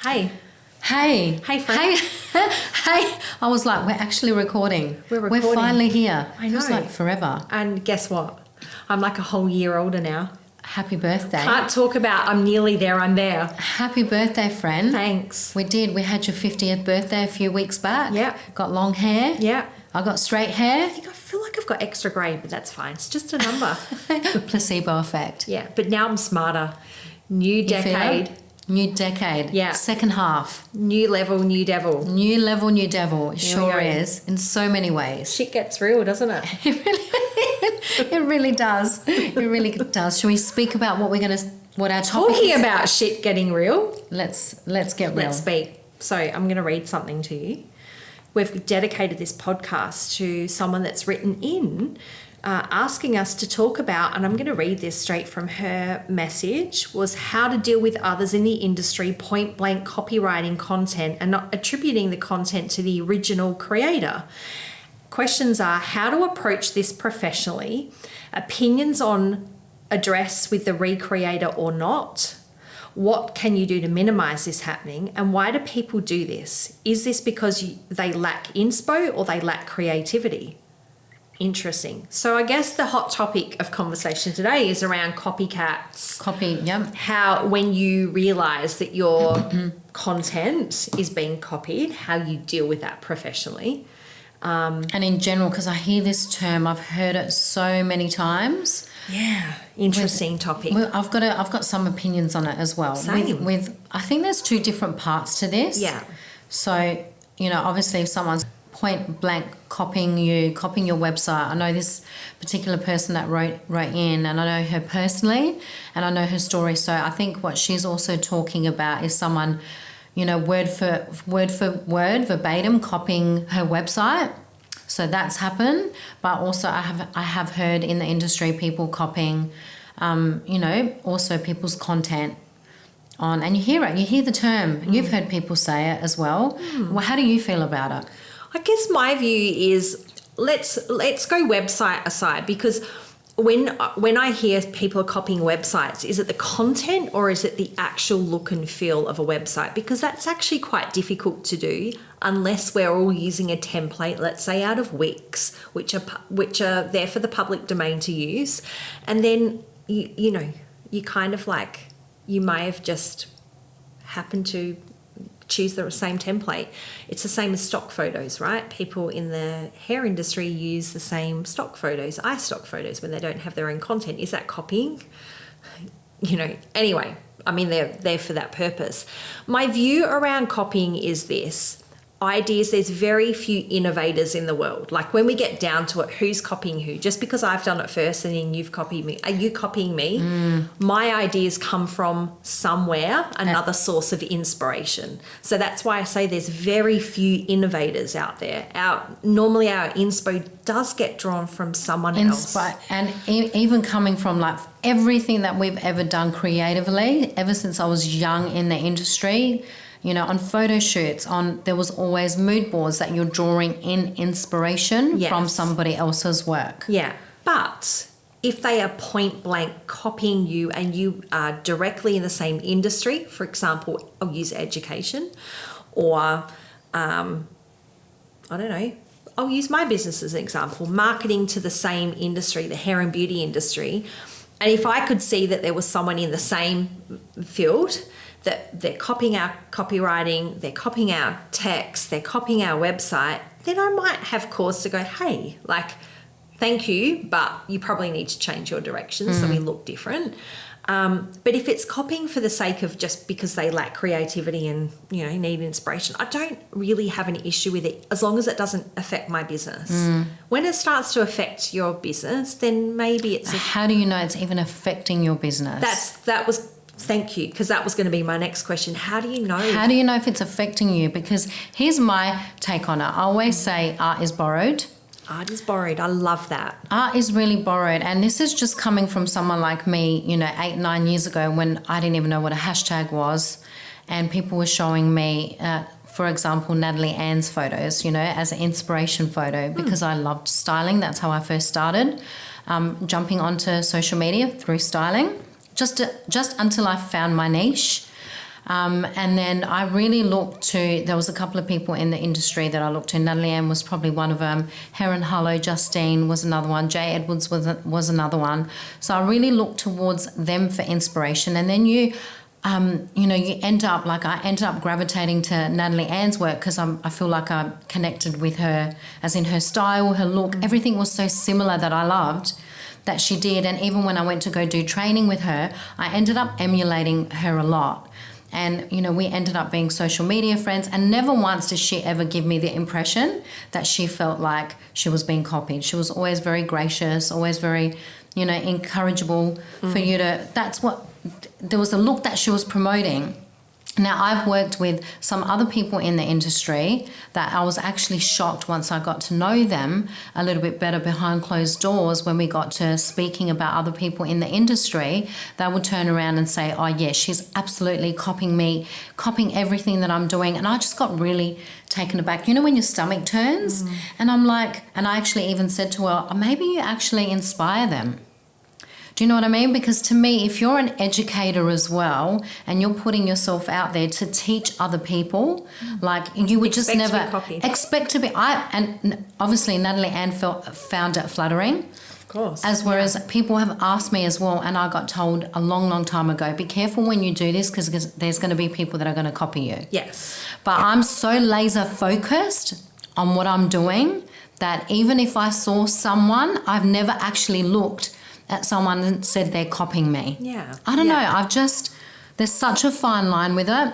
Hey. Hey. Hey, friend. Hey. I was like, we're actually recording. We're recording. We're finally here. I know. Feels like forever. And guess what? I'm like a whole year older now. Happy birthday. Can't talk about I'm nearly there, I'm there. Happy birthday, friend. Thanks. We did. We had your 50th birthday a few weeks back. Yeah. Got long hair. Yeah. I got straight hair. I feel like I've got extra grey, but that's fine. It's just a number. Placebo effect. Yeah, but now I'm smarter. New You feel decade. it? New decade. Yeah. Second half. New level, new devil. New level, new devil. It Here we sure go. is. In so many ways. Shit gets real, doesn't it? It really does. It really does. Should we speak about what our topic Talking is? about shit getting real. Let's get real. Let's speak. So I'm going to read something to you. We've dedicated this podcast to someone that's written in asking us to talk about, and I'm going to read this straight from her message, was how to deal with others in the industry, point blank copywriting content and not attributing the content to the original creator. Questions are how to approach this professionally, opinions on address with the recreator or not, what can you do to minimize this happening, and why do people do this? Is this because they lack inspo or they lack creativity? Interesting. So I guess the hot topic of conversation today is around copycats. Copy, yep. How, when you realize that your content is being copied, how you deal with that professionally. And in general, because I hear this term, I've heard it so many times. Yeah, interesting topic. Well, I've got some opinions on it as well. Same. With I think there's two different parts to this. Yeah. So, obviously if someone's point blank copying your website. I know this particular person that wrote in, and I know her personally, and I know her story. So I think what she's also talking about is someone, word for word, verbatim copying her website. So that's happened. But also I have heard in the industry people copying, also people's content on, and you hear the term. You've heard people say it as well. Well, how do you feel about it? I guess my view is let's go website aside, because when I hear people are copying websites, is it the content or is it the actual look and feel of a website? Because that's actually quite difficult to do unless we're all using a template, let's say out of Wix, which are there for the public domain to use, and then you kind of like you may have just happened to choose the same template. It's the same as stock photos, right? People in the hair industry use the same stock photos, stock photos, when they don't have their own content. Is that copying? Anyway, I mean, they're there for that purpose. My view around copying is this. Ideas, there's very few innovators in the world. Like when we get down to it, who's copying who? Just because I've done it first and then you've copied me, are you copying me? My ideas come from somewhere, another source of inspiration. So that's why I say there's very few innovators out there. Normally our inspo does get drawn from someone else. And even coming from like everything that we've ever done creatively, ever since I was young in the industry, on photo shoots, there was always mood boards that you're drawing in inspiration from somebody else's work. Yeah. But if they are point blank copying you and you are directly in the same industry, for example, I'll use education, or I don't know, I'll use my business as an example, marketing to the same industry, the hair and beauty industry. And if I could see that there was someone in the same field that they're copying our copywriting, they're copying our text, they're copying our website, then I might have cause to go, hey, thank you, but you probably need to change your direction so we look different. But if it's copying for the sake of just because they lack creativity and, need inspiration, I don't really have an issue with it as long as it doesn't affect my business. When it starts to affect your business, then maybe it's... How do you know it's even affecting your business? Thank you, because that was going to be my next question. How do you know? How do you know if it's affecting you? Because here's my take on it. I always say art is borrowed. Art is borrowed. I love that. Art is really borrowed. And this is just coming from someone like me, 8-9 years ago when I didn't even know what a hashtag was. And people were showing me, for example, Natalie Ann's photos, as an inspiration photo because I loved styling. That's how I first started jumping onto social media through styling. Just until I found my niche. And then I really looked to, there was a couple of people in the industry that I looked to. Natalie Ann was probably one of them. Heron Hollow, Justine was another one. Jay Edwards was another one. So I really looked towards them for inspiration. And then you end up, like I ended up gravitating to Natalie Ann's work because I feel like I connected with her, as in her style, her look, everything was so similar that I loved that she did. And even when I went to go do training with her, I ended up emulating her a lot. And, we ended up being social media friends, and never once did she ever give me the impression that she felt like she was being copied. She was always very gracious, always very, encourageable for you to, there was a look that she was promoting. Now, I've worked with some other people in the industry that I was actually shocked once I got to know them a little bit better behind closed doors. When we got to speaking about other people in the industry, they would turn around and say, oh, yeah, she's absolutely copying me, copying everything that I'm doing. And I just got really taken aback. When your stomach turns? And I'm like, and I actually even said to her, oh, maybe you actually inspire them. Do you know what I mean? Because to me, if you're an educator as well and you're putting yourself out there to teach other people, like you would just never expect to be. And obviously Natalie Ann found it flattering. Of course. Whereas people have asked me as well, and I got told a long, long time ago, be careful when you do this because there's going to be people that are going to copy you. Yes. But I'm so laser focused on what I'm doing that even if I saw someone, I've never actually looked at someone and said they're copying me. Yeah. I don't know. There's such a fine line with it.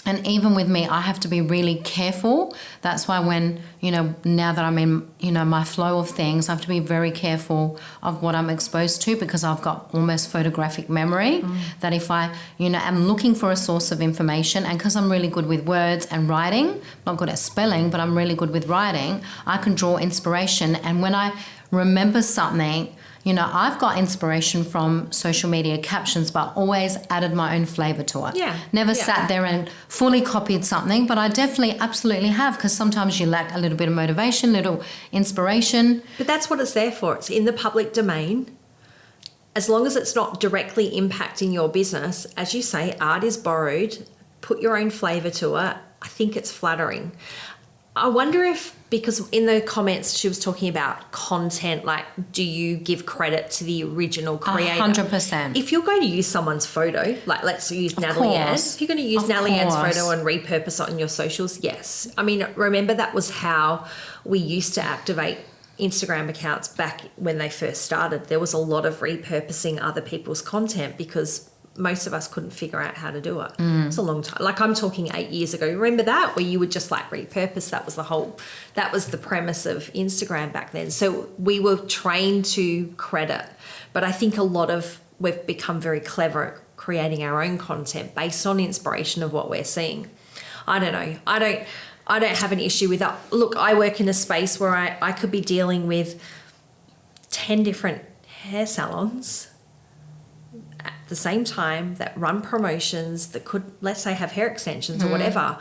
And even with me, I have to be really careful. That's why when, now that I'm in, my flow of things, I have to be very careful of what I'm exposed to because I've got almost photographic memory that if I, am looking for a source of information, and because I'm really good with words and writing, not good at spelling, but I'm really good with writing, I can draw inspiration. And when I remember something, I've got inspiration from social media captions, but always added my own flavour to it. Yeah. Never sat there and fully copied something, but I definitely absolutely have, because sometimes you lack a little bit of motivation, little inspiration. But that's what it's there for. It's in the public domain. As long as it's not directly impacting your business, as you say, art is borrowed, put your own flavour to it. I think it's flattering. I wonder if, because in the comments she was talking about content, like do you give credit to the original creator? 100%. If you're going to use someone's photo, like let's use Natalie Ann, if you're going to use Natalie Ann's photo and repurpose it on your socials, yes. I mean, remember that was how we used to activate Instagram accounts back when they first started. There was a lot of repurposing other people's content because most of us couldn't figure out how to do it. It's a long time. Like I'm talking 8 years ago. Remember that? Where you would just like repurpose. That was the premise of Instagram back then. So we were trained to credit. But I think we've become very clever at creating our own content based on inspiration of what we're seeing. I don't know. I don't have an issue with that. Look, I work in a space where I could be dealing with 10 different hair salons at the same time that run promotions that could, let's say, have hair extensions or whatever.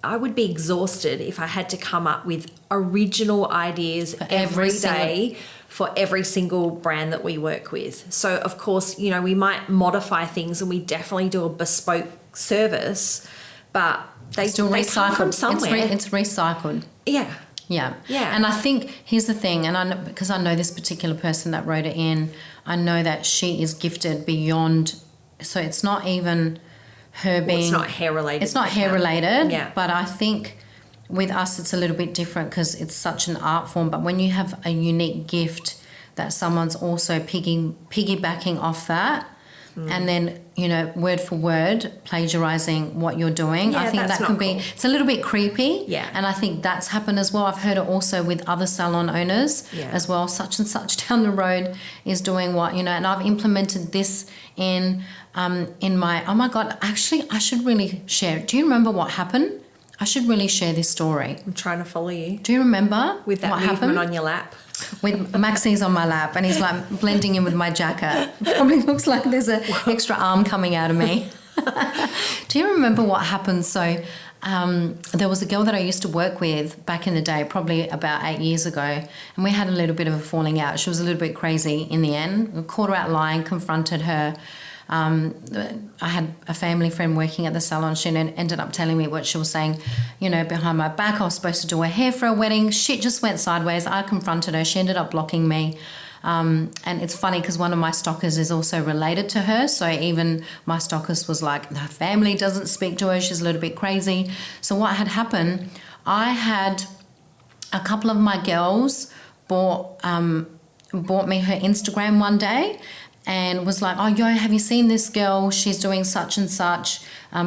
I would be exhausted if I had to come up with original ideas every day for every single brand that we work with. So, of course, we might modify things and we definitely do a bespoke service, but they come from somewhere. It's recycled. Yeah. Yeah. Yeah. And I think here's the thing, and because I know this particular person that wrote it in, I know that she is gifted beyond, so it's not even her being... it's not hair related. It's not hair related. Yeah. But I think with us it's a little bit different because it's such an art form. But when you have a unique gift that someone's also piggybacking off that, and then, word for word, plagiarising what you're doing. I think that can be, it's a little bit creepy. Yeah. And I think that's happened as well. I've heard it also with other salon owners as well. Such and such down the road is doing what, and I've implemented this in my, oh my God, actually, I should really share. Do you remember what happened? I should really share this story. I'm trying to follow you. Do you remember with that what movement happened? on your lap? With Maxie's on my lap and he's like blending in with my jacket. Probably looks like there's an extra arm coming out of me. Do you remember what happened? So there was a girl that I used to work with back in the day, probably about 8 years ago, and we had a little bit of a falling out. She was a little bit crazy in the end. We caught her out lying, confronted her. I had a family friend working at the salon. She ended up telling me what she was saying, behind my back. I was supposed to do her hair for a wedding. Shit just went sideways. I confronted her. She ended up blocking me. And it's funny because one of my stalkers is also related to her. So even my stalkers was like, her family doesn't speak to her. She's a little bit crazy. So what had happened, I had a couple of my girls bought me her Instagram one day and was like, oh, yo, have you seen this girl? She's doing such and such.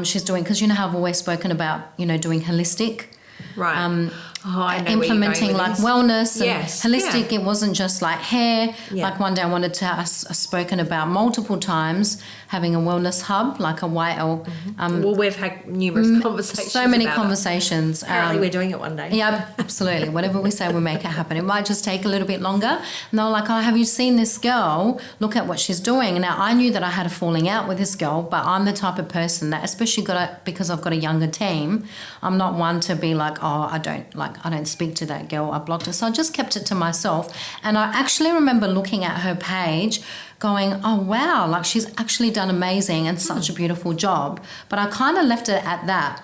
She's doing, because how I've always spoken about, doing holistic. Right. I know implementing like wellness and yes. holistic. It wasn't just like hair. Yeah. Like one day I wanted to, I've spoken about multiple times having a wellness hub, like a YL. Well, we've had numerous conversations. So many about conversations. Apparently we're doing it one day. Yeah, absolutely. Whatever we say, we make it happen. It might just take a little bit longer. And they were like, oh, have you seen this girl? Look at what she's doing. Now, I knew that I had a falling out with this girl, but I'm the type of person that, especially because I've got a younger team, I'm not one to be like, oh, I don't speak to that girl. I blocked her. So I just kept it to myself. And I actually remember looking at her page going, oh, wow, like she's actually done amazing and such a beautiful job. But I kind of left it at that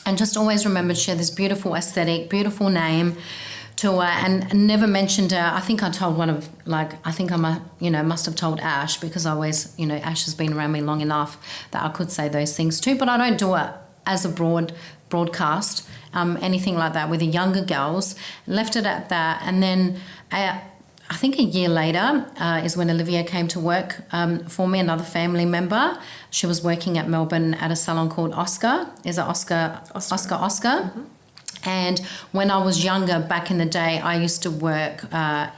and just always remembered she had this beautiful aesthetic, beautiful name to her, and never mentioned her. I think I told must have told Ash, because I always, Ash has been around me long enough that I could say those things too, but I don't do it as a broadcast, anything like that with the younger girls. Left it at that. And then I think a year later is when Olivia came to work for me, another family member. She was working at Melbourne at a salon called Oscar. Is it Oscar? Oscar. Mm-hmm. And when I was younger, back in the day, I used to work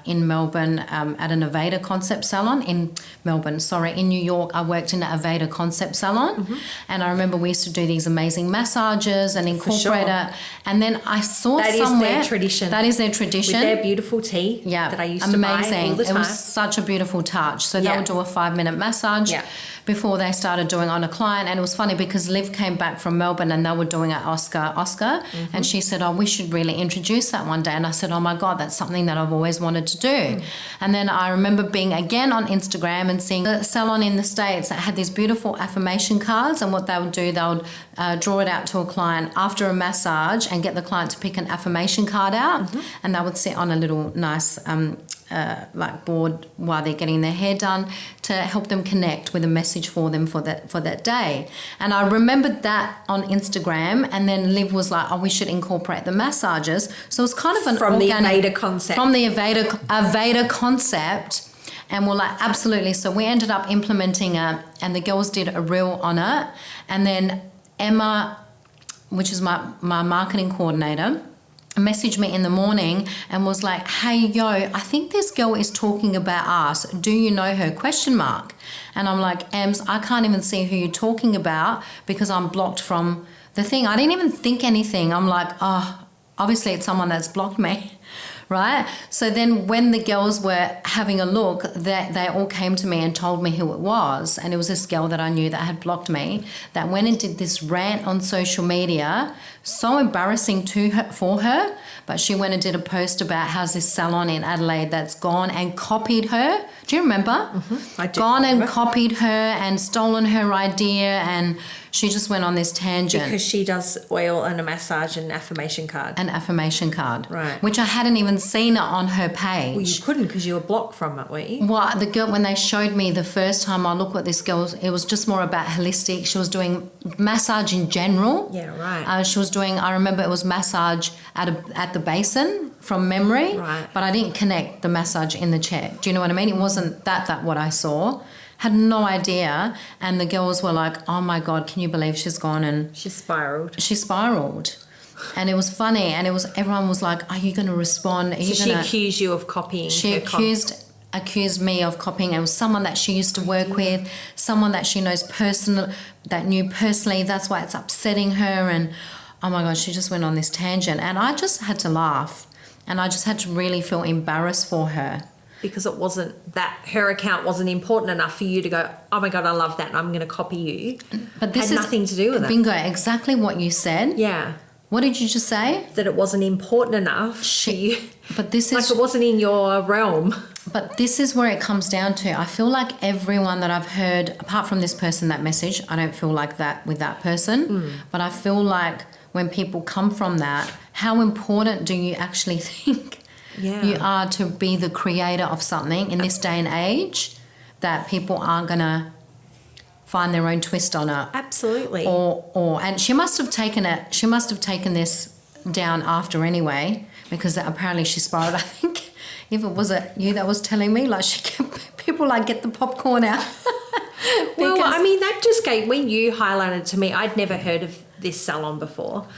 in Melbourne at an Aveda concept salon in New York. I worked in an Aveda concept salon. Mm-hmm. And I remember we used to do these amazing massages and incorporate it. And then I saw that somewhere. That is their tradition. That is their tradition. With their beautiful tea that I used to buy all the time. It was such a beautiful touch. So they would do a 5-minute massage before they started doing on a client. And it was funny because Liv came back from Melbourne and they were doing it at Oscar. Mm-hmm. And she said, oh, we should really introduce that one day. And I said, oh my God, that's something that I've always wanted to do. Mm. And then I remember being again on Instagram and seeing a salon in the States that had these beautiful affirmation cards. And what they would do, they would draw it out to a client after a massage and get the client to pick an affirmation card out. Mm-hmm. And they would sit on a little nice board while they're getting their hair done to help them connect with a message for them for that day. And I remembered that on Instagram, and then Liv was like, oh, we should incorporate the massages. So it was kind of an from organic, the Aveda concept. From the Aveda concept. And we're like, absolutely. So we ended up implementing it, and the girls did a reel on it. And then Emma, which is my marketing coordinator, messaged me in the morning and was like, hey, yo, I think this girl is talking about us. Do you know her? ? And I'm like, Ems, I can't even see who you're talking about because I'm blocked from the thing. I didn't even think anything. I'm like, oh, obviously it's someone that's blocked me. Right? So then when the girls were having a look, they all came to me and told me who it was. And it was this girl that I knew that had blocked me that went and did this rant on social media, so embarrassing for her. But she went and did a post about how's this salon in Adelaide that's gone and copied her. Do you remember? Mm-hmm. I do. Gone and copied her and stolen her idea, and she just went on this tangent. Because she does oil and a massage and affirmation card. An affirmation card. Right. Which I hadn't even seen it on her page. Well, you couldn't because you were blocked from it, weren't you? Well, the girl, when they showed me the first time, I looked at this girl, it was just more about holistic. She was doing massage in general. Yeah, right. She was doing, I remember it was massage at the basin from memory. Right. But I didn't connect the massage in the chair. Do you know what I mean? It wasn't that what I saw. Had no idea. And the girls were like, oh my God, can you believe she's gone and... She spiraled. And it was funny, and everyone was like, are you going to respond? She accused you of copying her accused me of copying. It was someone that she used to work with, someone that she knows that knew personally. That's why it's upsetting her. And oh my God, she just went on this tangent. And I just had to laugh, and I just had to really feel embarrassed for her. Because it wasn't that her account wasn't important enough for you to go, oh my God, I love that and I'm going to copy you. But this had nothing to do with it. Bingo, exactly what you said. Yeah. What did you just say? That it wasn't important enough for you. But this is... Like it wasn't in your realm. But this is where it comes down to. I feel like everyone that I've heard, apart from this person that message, I don't feel like that with that person. But I feel like when people come from that, how important do you actually think you are to be the creator of something in this day and age that people aren't going to find their own twist on it? Absolutely. And she must have taken this down after anyway, because apparently she spiraled. I think if it was you that was telling me, like, she kept people like, get the popcorn out. Well, I mean, that just gave, when you highlighted to me, I'd never heard of this salon before.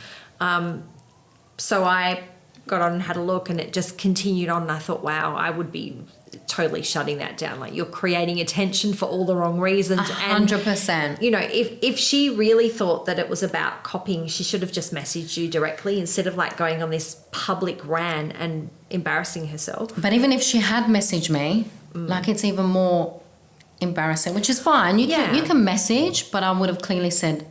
So I got on and had a look, and it just continued on, and I thought, wow, I would be totally shutting that down. Like, you're creating attention for all the wrong reasons. 100%. And, you know, if she really thought that it was about copying, she should have just messaged you directly instead of like going on this public rant and embarrassing herself. But even if she had messaged me, like, it's even more embarrassing, which is fine. You can message, but I would have clearly said.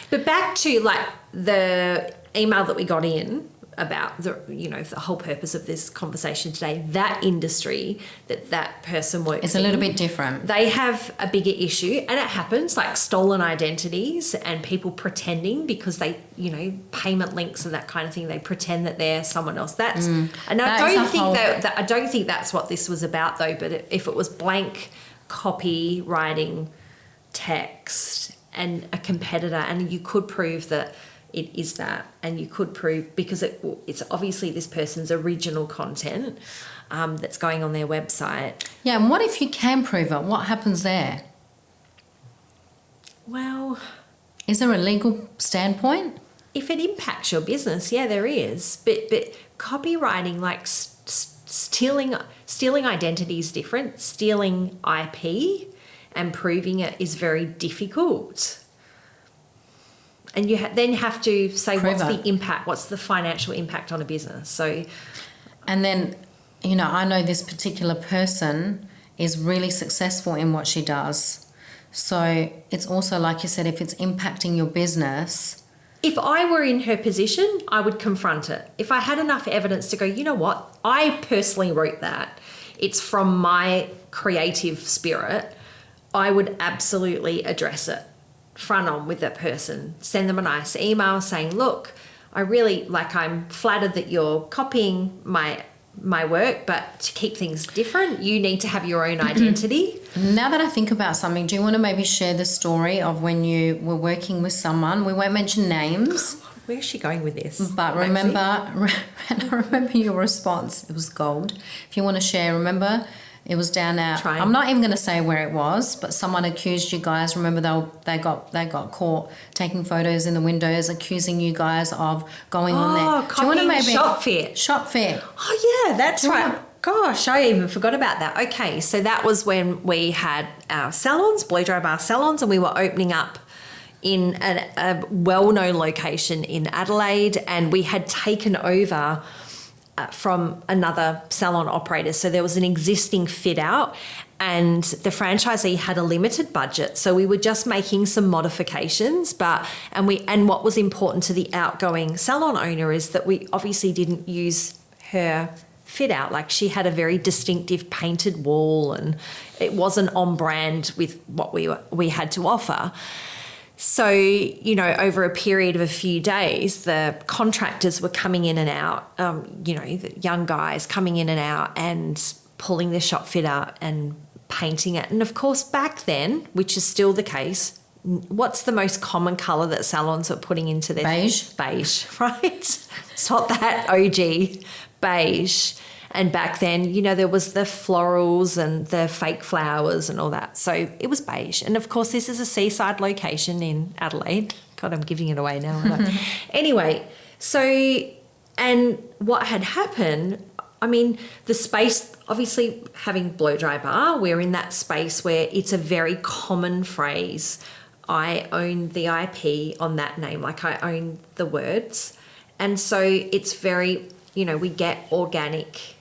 But back to like the email that we got in about the whole purpose of this conversation today, that industry that person works in, it's a little bit different. They have a bigger issue, and it happens, like stolen identities and people pretending because they, payment links and that kind of thing, they pretend that they're someone else. And I don't think that's what this was about though. But if it was blank copy writing text and a competitor, and you could prove that it is that, and you could prove, because it's obviously this person's original content that's going on their website. Yeah, and what if you can prove it? What happens there? Well, is there a legal standpoint? If it impacts your business, yeah, there is. But copywriting, like stealing identity is different. Stealing IP and proving it is very difficult. And you then have to say, what's the impact? What's the financial impact on a business? So, and then, I know this particular person is really successful in what she does. So it's also, like you said, if it's impacting your business. If I were in her position, I would confront it. If I had enough evidence to go, you know what? I personally wrote that. It's from my creative spirit. I would absolutely address it front on with that person. Send them a nice email saying, look, I'm flattered that you're copying my work, but to keep things different, you need to have your own identity. Now that I think about something, do you want to maybe share the story of when you were working with someone? We won't mention names. Where's she going with this? But remember your response. It was gold. If you want to share, remember, it was down at, I'm not even going to say where it was, but someone accused you guys. Remember, they got caught taking photos in the windows, accusing you guys of going on there. Do you want to maybe Shop Fit. Oh yeah, that's right. Gosh, I even forgot about that. Okay, so that was when we had our salons, blow dry bar salons, and we were opening up in a well-known location in Adelaide, and we had taken over from another salon operator. So there was an existing fit out, and the franchisee had a limited budget. So we were just making some modifications, and what was important to the outgoing salon owner is that we obviously didn't use her fit out. Like, she had a very distinctive painted wall, and it wasn't on brand with what we had to offer. So, over a period of a few days, the contractors were coming in and out, the young guys coming in and out and pulling the shop fit out and painting it. And of course, back then, which is still the case, what's the most common colour that salons are putting into their... Beige. Beige, right? It's not that OG, beige. And back then, there was the florals and the fake flowers and all that. So it was beige. And of course, this is a seaside location in Adelaide. God, I'm giving it away now. Anyway, and what had happened, the space, obviously having blow dry bar, we're in that space where it's a very common phrase. I own the IP on that name, like I own the words. And so it's very, we get organic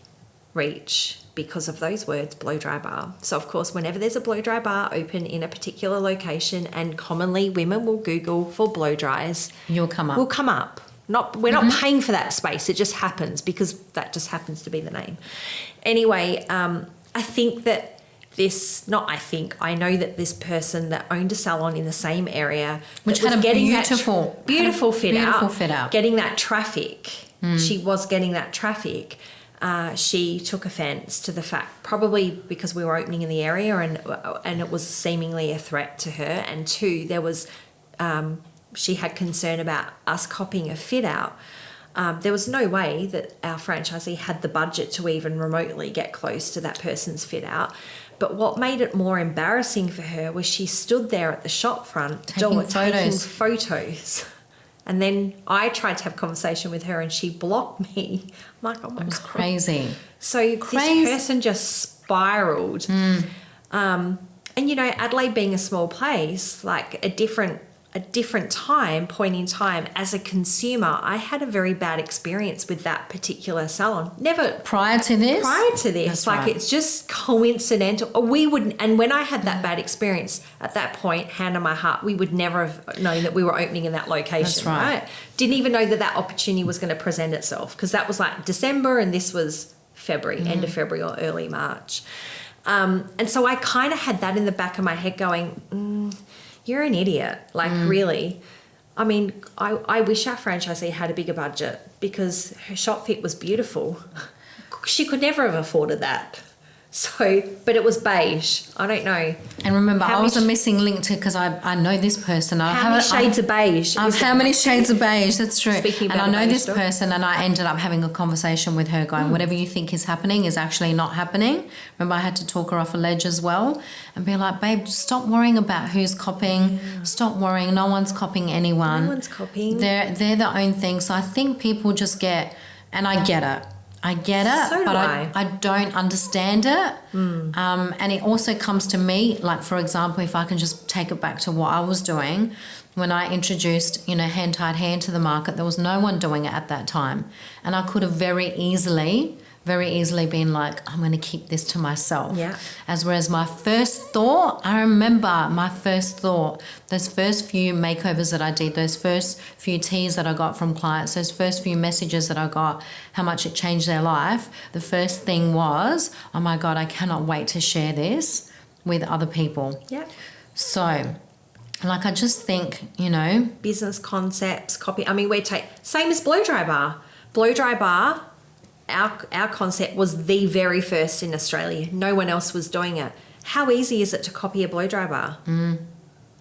reach because of those words, blow dry bar. So of course, whenever there's a blow dry bar open in a particular location, and commonly women will Google for blow dries, we'll come up. We're not paying for that space. It just happens because that just happens to be the name. Anyway, I think that I know that this person that owned a salon in the same area, which that had was a getting beautiful fit out, getting that traffic. She was getting that traffic. She took offence to the fact, probably because we were opening in the area and it was seemingly a threat to her. And two, there was she had concern about us copying a fit out. There was no way that our franchisee had the budget to even remotely get close to that person's fit out. But what made it more embarrassing for her was she stood there at the shop front door taking photos. And then I tried to have a conversation with her and she blocked me. I'm like, oh my God. It was crazy. So this person just spiraled. And, Adelaide being a small place, like a different point in time, as a consumer, I had a very bad experience with that particular salon. Never prior to this. That's like right. It's just coincidental. And when I had that bad experience at that point, hand on my heart, we would never have known that we were opening in that location. That's right. Didn't even know that opportunity was going to present itself, because that was like December and this was February, end of February or early March. And so I kind of had that in the back of my head going, you're an idiot. Like, really. I mean, I wish our franchisee had a bigger budget, because her shop fit was beautiful. She could never have afforded that. So, but it was beige. I don't know. And remember, I was a missing link to, because I know this person. How many shades of beige? How many shades of beige? That's true. Speaking and about I know this person, and I ended up having a conversation with her going, whatever you think is happening is actually not happening. Remember, I had to talk her off a ledge as well and be like, babe, stop worrying about who's copying. Stop worrying. No one's copying anyone. No one's copying. They're their own thing. So I think people just get, and I get it. So but I don't understand it. And it also comes to me, like, for example, if I can just take it back to what I was doing when I introduced, hand-tied hair to the market, there was no one doing it at that time. And I could have very easily been like, I'm going to keep this to myself. Yeah. Whereas my first thought, I remember my first thought, those first few makeovers that I did, those first few teas that I got from clients, those first few messages that I got, how much it changed their life, the first thing was, oh my God, I cannot wait to share this with other people. Yeah. So, like, I just think, business concepts, copy. I mean, same as Blow Dry Bar. Blow Dry Bar, our concept was the very first in Australia. No one else was doing it. How easy is it to copy a blow dry bar?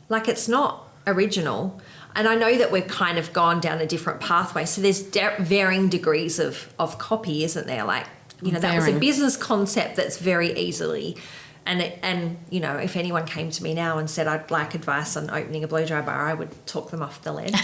Like, it's not original. And I know that we've kind of gone down a different pathway. So there's varying degrees of copy, isn't there? Like, that was a business concept that's very easily. And if anyone came to me now and said I'd like advice on opening a blow dry bar, I would talk them off the ledge.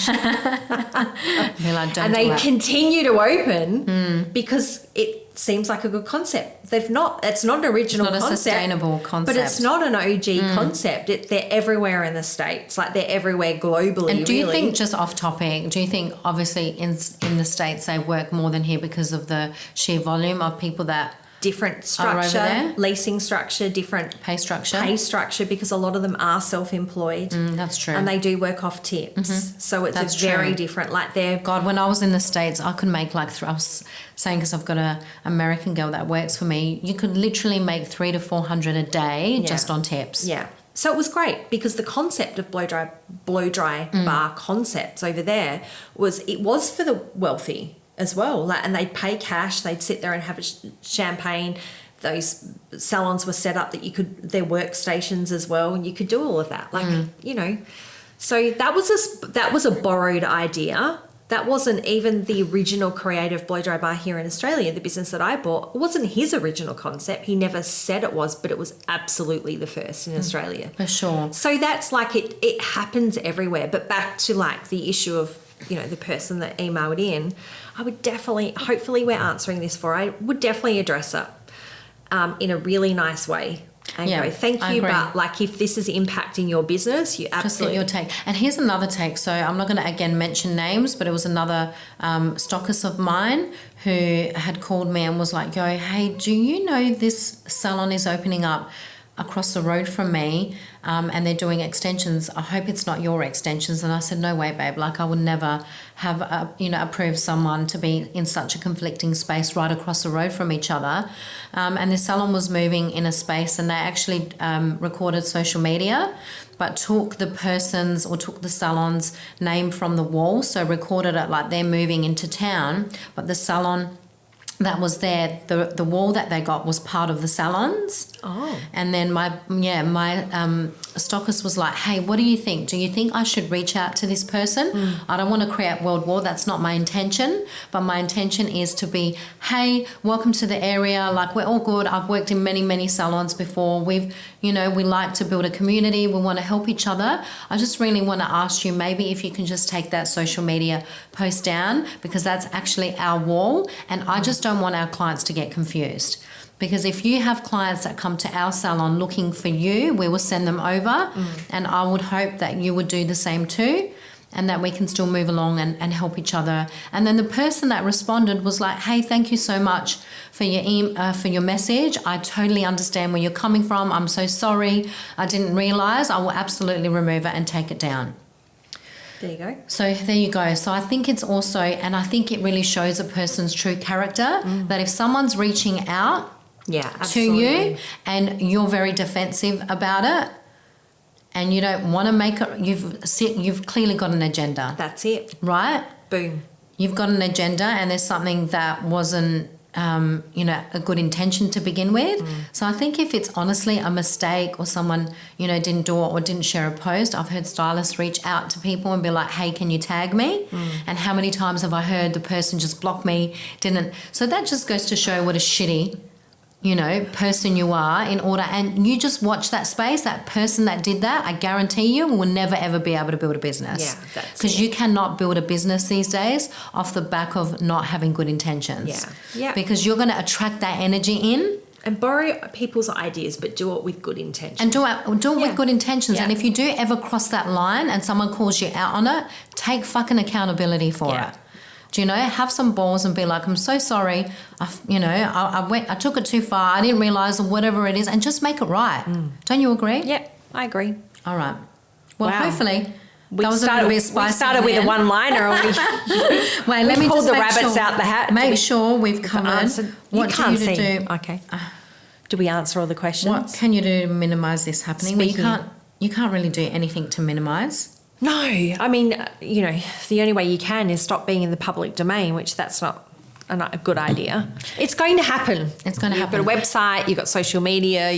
And they continue to open because it seems like a good concept. It's not an original concept. It's not a sustainable concept. But it's not an OG concept. They're everywhere in the States. Like, they're everywhere globally. And do you think, just off topic, do you think obviously in the States they work more than here because of the sheer volume of people that different structure, leasing structure, different pay structure, because a lot of them are self-employed. That's true. And they do work off tips. So it's very different. Like, God, when I was in the States, I could make I was saying, because I've got an American girl that works for me, you could literally make $300 to $400 a day just on tips. Yeah. So it was great, because the concept of blow dry bar concepts over there was for the wealthy as well. Like, and they'd pay cash, they'd sit there and have a champagne. Those salons were set up that their workstations as well, and you could do all of that. Like, so that was a borrowed idea. That wasn't even the original creative blow dry bar here in Australia. The business that I bought, it wasn't his original concept. He never said it was, but it was absolutely the first in Australia. For sure. So that's like, it happens everywhere. But back to like the issue of, the person that emailed in, I would definitely, hopefully we're answering this I would definitely address it in a really nice way and go, thank you, but like, if this is impacting your business, you absolutely... Just get your take. And here's another take. So I'm not going to, again, mention names, but it was another stockist of mine who had called me and was like, hey, do you know this salon is opening up across the road from me, and they're doing extensions. I hope it's not your extensions. And I said, no way, babe. Like, I would never have, approved someone to be in such a conflicting space right across the road from each other. And the salon was moving in a space, and they actually recorded social media, but took the salon's name from the wall. So recorded it like they're moving into town, but the salon that was there, the wall that they got was part of the salon's. Oh. And then my stockist was like, hey, what do you think? Do you think I should reach out to this person? I don't want to create world war. That's not my intention. But my intention is to be, hey, welcome to the area. Like, we're all good. I've worked in many, many salons before. We like to build a community. We want to help each other. I just really want to ask you, maybe if you can just take that social media post down, because that's actually our wall. And I just don't want our clients to get confused. Because if you have clients that come to our salon looking for you, we will send them over. And I would hope that you would do the same too, and that we can still move along and help each other. And then the person that responded was like, hey, thank you so much for your message. I totally understand where you're coming from. I'm so sorry. I didn't realise. I will absolutely remove it and take it down. There you go. So there you go. So I think it's also, and I think it really shows a person's true character, that if someone's reaching out to you and you're very defensive about it and you don't want to make it, you've clearly got an agenda. That's it. Right? Boom. You've got an agenda, and there's something that wasn't a good intention to begin with. So I think if it's honestly a mistake, or someone didn't do it or didn't share a post, I've heard stylists reach out to people and be like, hey, can you tag me? And how many times have I heard the person just block me, didn't? So that just goes to show what a shitty person you are, and you just watch that space. That person that did that, I guarantee you, will never ever be able to build a business. Yeah, that's because you cannot build a business these days off the back of not having good intentions. Yeah. Because you're going to attract that energy in. And borrow people's ideas, but do it with good intentions. And do it with good intentions. Yeah. And if you do ever cross that line and someone calls you out on it, take fucking accountability for it. Do have some balls and be like, I'm so sorry. I took it too far. I didn't realise, or whatever it is, and just make it right. Don't you agree? Yep, I agree. All right. Well, Wow. hopefully We that was a little bit spicy. We started with a one-liner. Wait, let me pulled just the make rabbits sure, out the hat. Make sure we've covered Answered. what You can't do you see. do. Okay. Do we answer all the questions? What can you do to minimise this happening? Well, Speaking. you can't really do anything to minimise. No, I mean, the only way you can is stop being in the public domain, which that's not a good idea. It's going to happen. It's going to happen. You've got a website, you've got social media,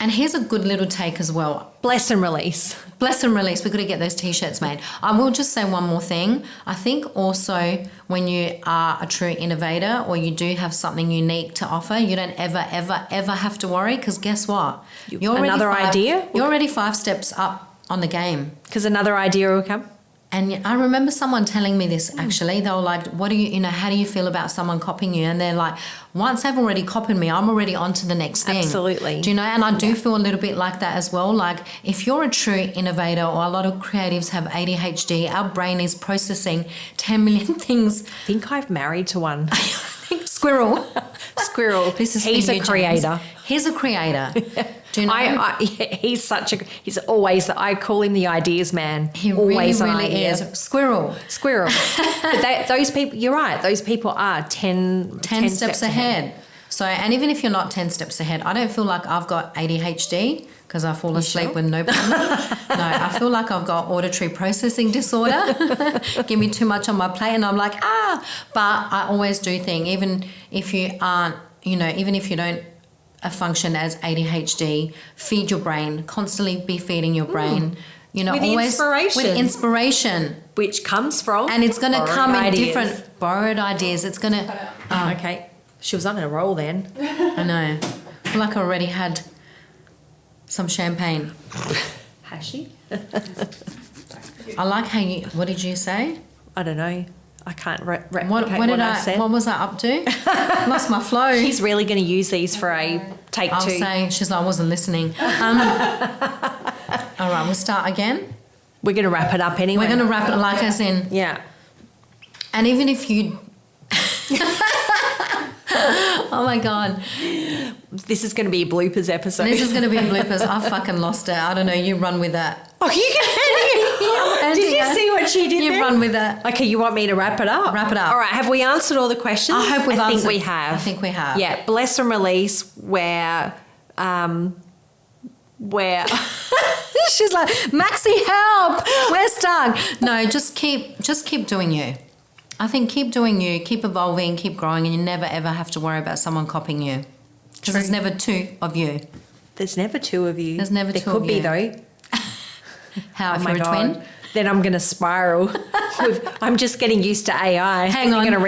And here's a good little take as well. Bless and release. Bless and release. We've got to get those T-shirts made. I will just say one more thing. I think also when you are a true innovator, or you do have something unique to offer, you don't ever, ever, ever have to worry, because guess what? You're already 5 steps up on the game. Because another idea will come. And I remember someone telling me this, actually. They were like, what do you, how do you feel about someone copying you? And they're like, once they've already copied me, I'm already on to the next thing. Absolutely. Do you know? And I do feel a little bit like that as well. Like, if you're a true innovator, or a lot of creatives have ADHD, our brain is processing 10 million things. I think I've married to one. Squirrel. He's a creator. He's a creator. Do you know? He's I call him the ideas man. He always really is. Squirrel. But those people, you're right, those people are 10 steps ahead. So, and even if you're not 10 steps ahead, I don't feel like I've got ADHD, because I fall asleep with no problem. No, I feel like I've got auditory processing disorder. Give me too much on my plate and I'm like, But I always do think, even if you aren't, even if you don't function as ADHD, feed your brain, constantly be feeding your brain. With always inspiration. With inspiration. Which comes from And it's going to come in ideas. different borrowed ideas. It's going to... Okay. She was on a roll then. I know. I feel like I already had some champagne. Has she? I like how you... What did you say? I don't know. I can't replicate What I said. What was I up to? Lost my flow. She's really going to use these for a take I'll 2. say, she's like, I wasn't listening. All right, we'll start again. We're going to wrap it up anyway. We're going to wrap it like as in... Yeah. And even if you... Oh my God. This is going to be a bloopers episode. This is going to be bloopers. I fucking lost it. I don't know. You run with that. Oh, did you see what she did You there? run with that. Okay, you want me to wrap it up? Wrap it up. All right, have we answered all the questions? I hope we've I think answered. we have. I think we have. Yeah, bless and release where She's like, Maxie, help! We're stuck. No, just keep doing you. I think keep doing you, keep evolving, keep growing, and you never ever have to worry about someone copying you. Because there's never two of you. There's never two of you. There's never two There of could be you. though. How, Oh if my you're a God. twin? Then I'm going to spiral. I'm just getting used to AI. Hang on. You're gonna